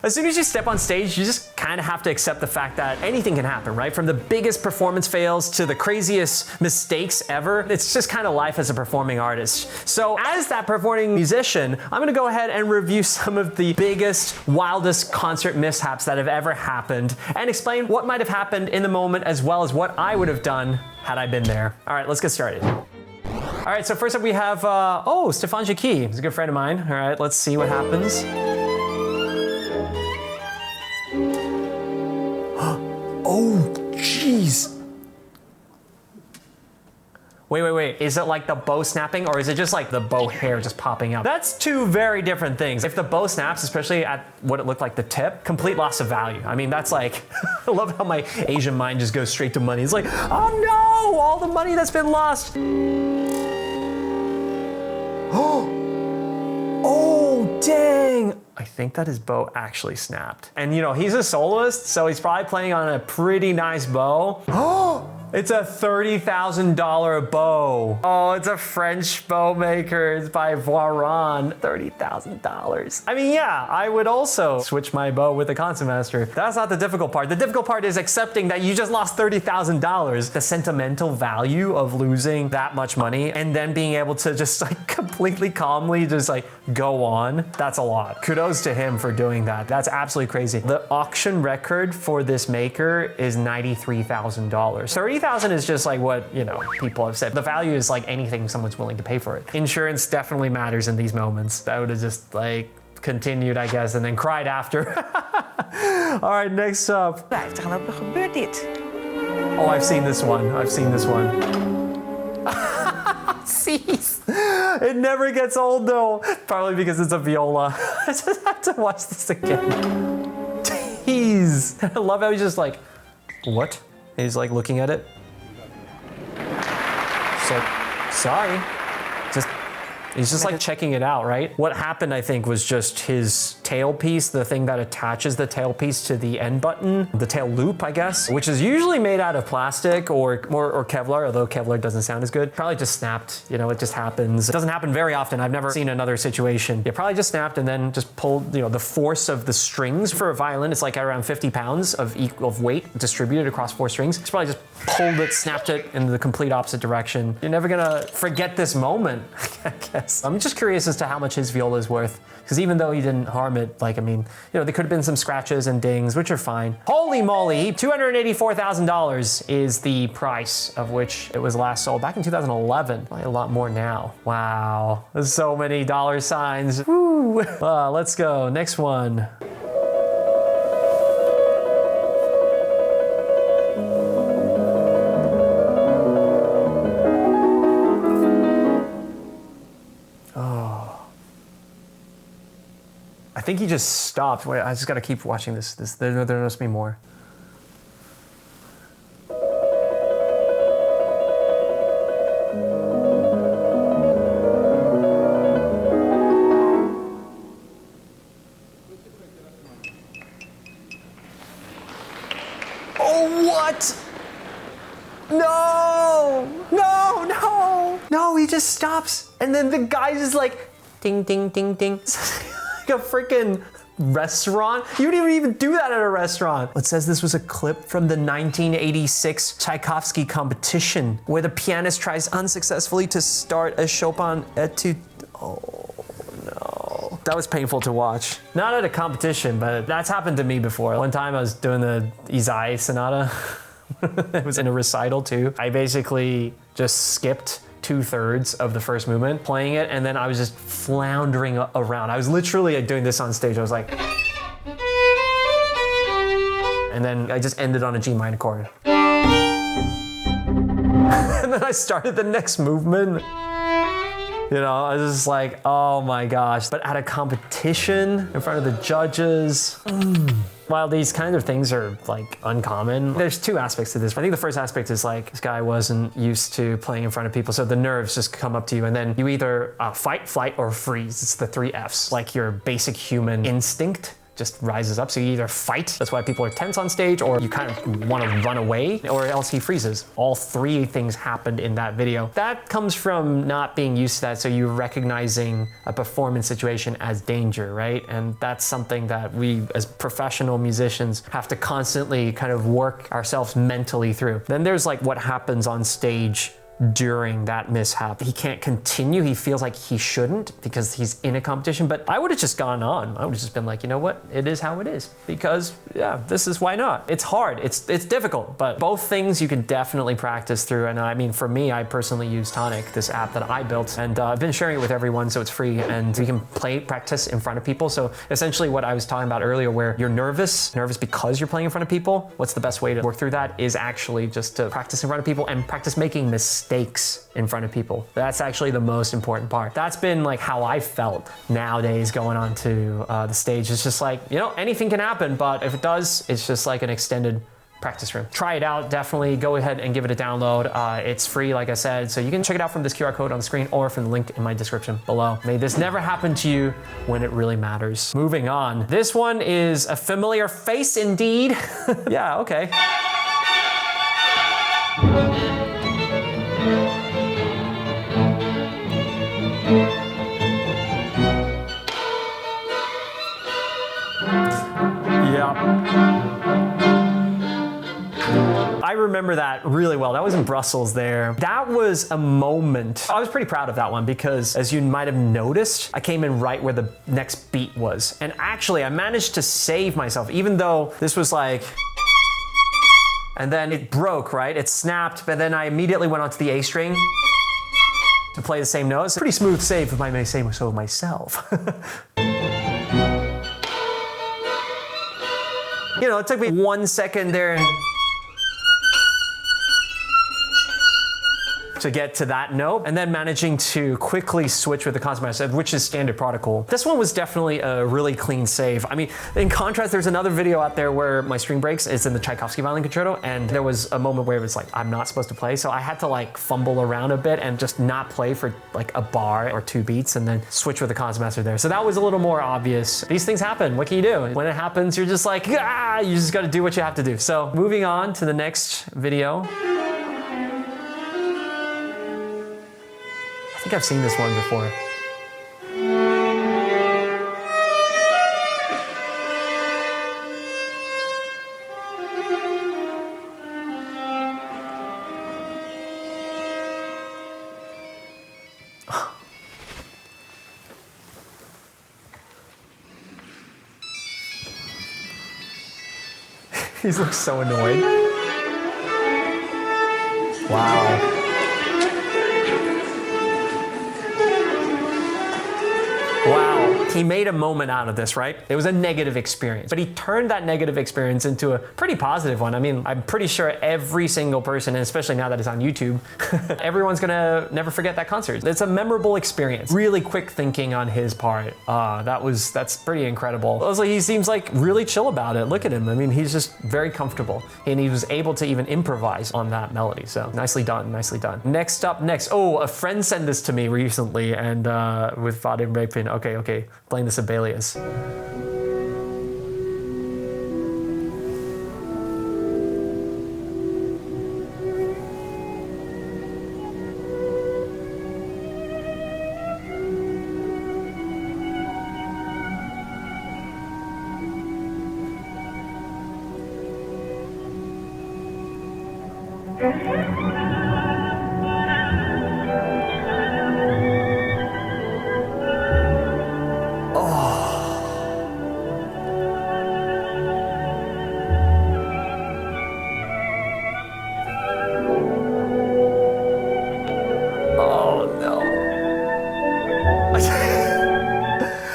As soon as you step on stage, you just kind of have to accept the fact that anything can happen, right? From the biggest performance fails to the craziest mistakes ever. It's just kind of life as a performing artist. So as that performing musician, I'm gonna go ahead and review some of the biggest, wildest concert mishaps that have ever happened and explain what might have happened in the moment as well as what I would have done had I been there. All right, let's get started. All right, so first up we have, Stefan Jacqui. He's a good friend of mine. All right, let's see what happens. Oh, jeez. Wait. Is it like the bow snapping or is it just like the bow hair just popping out? That's two very different things. If the bow snaps, especially at what it looked like the tip, complete loss of value. I mean, that's like, I love how my Asian mind just goes straight to money. It's like, oh no, all the money that's been lost. Oh, dang. I think that his bow actually snapped. And you know, he's a soloist, so he's probably playing on a pretty nice bow. Oh, it's a $30,000 bow. Oh, it's a French bow maker. It's by Viola. $30,000. I mean, yeah, I would also switch my bow with a concertmaster. That's not the difficult part. The difficult part is accepting that you just lost $30,000. The sentimental value of losing that much money and then being able to just like completely calmly just like go on. That's a lot. Kudos to him for doing that. That's absolutely crazy. The auction record for this maker is $93,000. $30,000 is just like what, you know, people have said. The value is like anything someone's willing to pay for it. Insurance definitely matters in these moments. I would have just like continued, I guess, and then cried after. All right, next up. Oh, I've seen this one. Jeez. It never gets old though. Probably because it's a viola. I just have to watch this again. Jeez. I love how he's just like, what? And he's like looking at it. So, sorry. He's just like checking it out, right? What happened, I think, was just his tailpiece, the thing that attaches the tailpiece to the end button, the tail loop, I guess, which is usually made out of plastic or Kevlar, although Kevlar doesn't sound as good. Probably just snapped, you know, it just happens. It doesn't happen very often. I've never seen another situation. It probably just snapped and then just pulled, you know, the force of the strings for a violin, it's like around 50 pounds of weight distributed across 4 strings. It's probably just pulled it, snapped it in the complete opposite direction. You're never gonna forget this moment, I guess. I'm just curious as to how much his viola is worth, because even though he didn't harm it, like, I mean, you know, there could have been some scratches and dings, which are fine. Holy moly, $284,000 is the price of which it was last sold back in 2011. Probably a lot more now. Wow, there's so many dollar signs. Woo. Let's go, next one. I think he just stopped. Wait, I just gotta keep watching this. There must be more. Oh, what? No, he just stops. And then the guy just like, ding, ding, ding, ding. A freaking restaurant? You wouldn't even do that at a restaurant. It says this was a clip from the 1986 Tchaikovsky competition where the pianist tries unsuccessfully to start a Chopin etude. Oh no. That was painful to watch. Not at a competition, but that's happened to me before. One time I was doing the Izai Sonata. It was in a recital too. I basically just skipped 2/3 of the first movement playing it, and then I was just floundering around. I was literally doing this on stage. I was like, and then I just ended on a G minor chord. And then I started the next movement. You know, I was just like, oh my gosh. But at a competition in front of the judges, while these kind of things are like uncommon, there's 2 aspects to this. I think the first aspect is like, this guy wasn't used to playing in front of people, so the nerves just come up to you, and then you either fight, flight, or freeze. It's the 3 Fs, like your basic human instinct just rises up. So you either fight, that's why people are tense on stage, or you kind of want to run away, or else he freezes. All three things happened in that video. That comes from not being used to that, so you're recognizing a performance situation as danger, right? And that's something that we as professional musicians have to constantly kind of work ourselves mentally through. Then there's like what happens on stage during that mishap. He can't continue. He feels like he shouldn't because he's in a competition, but I would have just gone on. I would have just been like, you know what? It is how it is because yeah, this is why not. It's hard. It's difficult, but both things you can definitely practice through. And I mean, for me, I personally use Tonic, this app that I built, and I've been sharing it with everyone, so it's free and you can practice in front of people. So essentially what I was talking about earlier, where you're nervous because you're playing in front of people, what's the best way to work through that is actually just to practice in front of people and practice making mistakes in front of people. That's actually the most important part. That's been like how I felt nowadays going on to the stage. It's just like, you know, anything can happen, but if it does, it's just like an extended practice room. Try it out, definitely go ahead and give it a download. It's free, like I said, so you can check it out from this QR code on the screen or from the link in my description below. May this never happen to you when it really matters. Moving on. This one is a familiar face indeed. Yeah, okay. I remember that really well. That was in Brussels there. That was a moment. I was pretty proud of that one because, as you might have noticed, I came in right where the next beat was. And actually, I managed to save myself, even though this was like, and then it broke, right? It snapped, but then I immediately went onto the A string to play the same notes. Pretty smooth save, if I may say so myself. You know, it took me 1 second there to get to that note, and then managing to quickly switch with the constant master, which is standard protocol. This one was definitely a really clean save. I mean, in contrast, there's another video out there where my string breaks. It's in the Tchaikovsky Violin Concerto, and there was a moment where it was like, I'm not supposed to play, so I had to like fumble around a bit and just not play for like a bar or 2 beats, and then switch with the constant master there. So that was a little more obvious. These things happen. What can you do? When it happens, you're just like, ah, you just got to do what you have to do. So moving on to the next video. I think I've seen this one before. He looks so annoyed. Wow. Wow, he made a moment out of this, right? It was a negative experience, but he turned that negative experience into a pretty positive one. I mean, I'm pretty sure every single person, and especially now that it's on YouTube, everyone's gonna never forget that concert. It's a memorable experience. Really quick thinking on his part. That's pretty incredible. Also, he seems like really chill about it. Look at him. I mean, he's just very comfortable, and he was able to even improvise on that melody. So nicely done, nicely done. Next up, oh, a friend sent this to me recently, and with Vadim Repin. Okay, playing the Sibelius.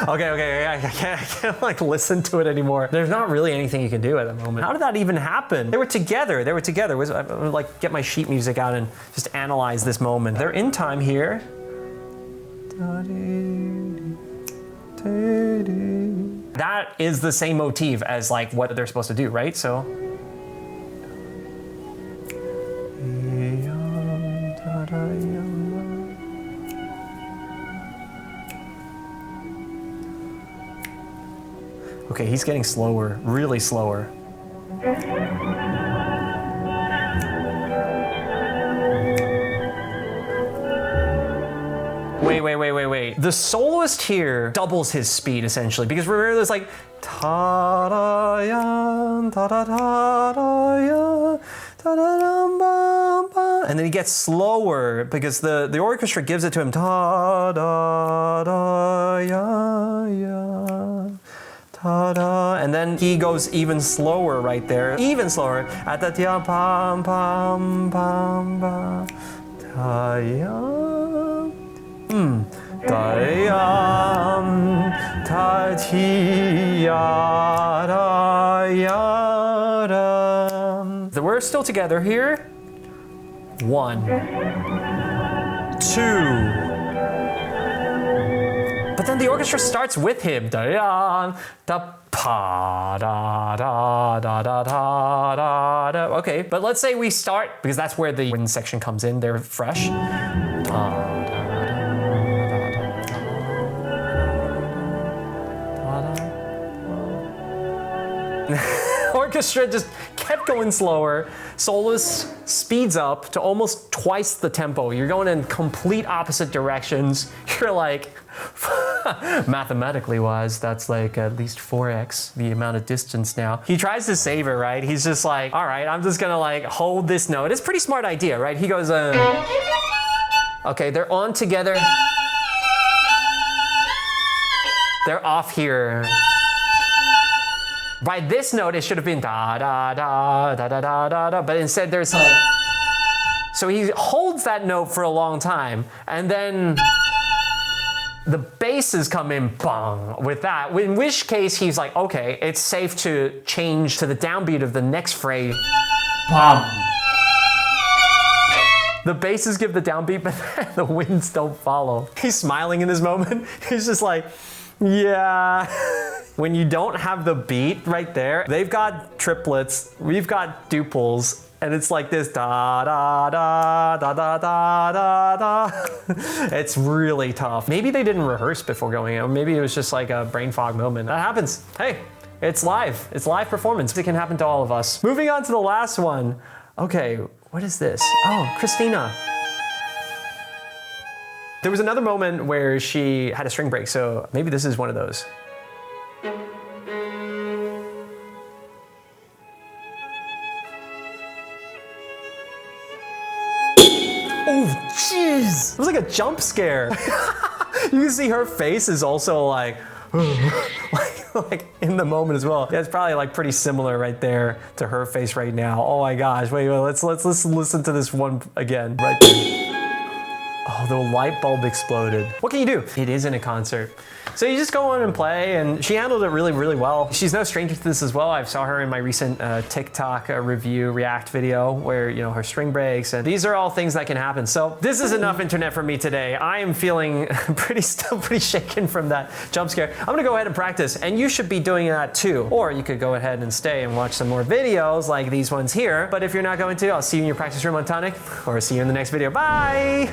Okay, I can't like listen to it anymore. There's not really anything you can do at the moment. How did that even happen? They were together. I would like get my sheet music out and just analyze this moment. They're in time here. That is the same motif as like what they're supposed to do, right? So. Okay, he's getting slower, really slower. Wait. The soloist here doubles his speed essentially, because remember there's like ta-da-yan, ta-da-da-da-yan, ta-da-dum-bum-bum, and then he gets slower because the orchestra gives it to him. Ta-da-da-yan, ta-da, and then he goes even slower right there, even slower. At-da-tia-pam-pam-pam-pam, ta-yan. Da-yam, ta-ti-ya-da-ya-dam. We're still together here. 1, 2. But then the orchestra starts with him. Da-yam, da-pa-da-da-da-da-da-da. Okay, but let's say we start, because that's where the wind section comes in. They're fresh. Orchestra just kept going slower. Soloist speeds up to almost twice the tempo. You're going in complete opposite directions. You're like, mathematically wise, that's like at least 4x the amount of distance now. He tries to save it, right? He's just like, all right, I'm just gonna like hold this note. It's a pretty smart idea, right? He goes, okay, they're on together. They're off here. By this note, it should have been da da da da da da da da, but instead there's like, so he holds that note for a long time, and then the basses come in bong with that, in which case he's like, okay, it's safe to change to the downbeat of the next phrase. Bum. The basses give the downbeat, but the winds don't follow. He's smiling in this moment. He's just like, yeah. When you don't have the beat right there, they've got triplets, we've got duples, and it's like this da da da da da da da da. It's really tough. Maybe they didn't rehearse before going out. Maybe it was just like a brain fog moment. That happens. Hey, it's live. It's live performance. It can happen to all of us. Moving on to the last one. Okay, what is this? Oh, Christina. There was another moment where she had a string break, so maybe this is one of those. Oh, jeez! It was like a jump scare. You can see her face is also like, like in the moment as well. Yeah, it's probably like pretty similar right there to her face right now. Oh my gosh! Wait, let's listen to this one again right there. Oh, the light bulb exploded. What can you do? It is in a concert. So you just go on and play, and she handled it really, really well. She's no stranger to this as well. I saw her in my recent TikTok review react video where, you know, her string breaks, and these are all things that can happen. So this is enough internet for me today. I am feeling still pretty shaken from that jump scare. I'm gonna go ahead and practice, and you should be doing that too. Or you could go ahead and stay and watch some more videos like these ones here. But if you're not going to, I'll see you in your practice room on Tonic, or see you in the next video. Bye!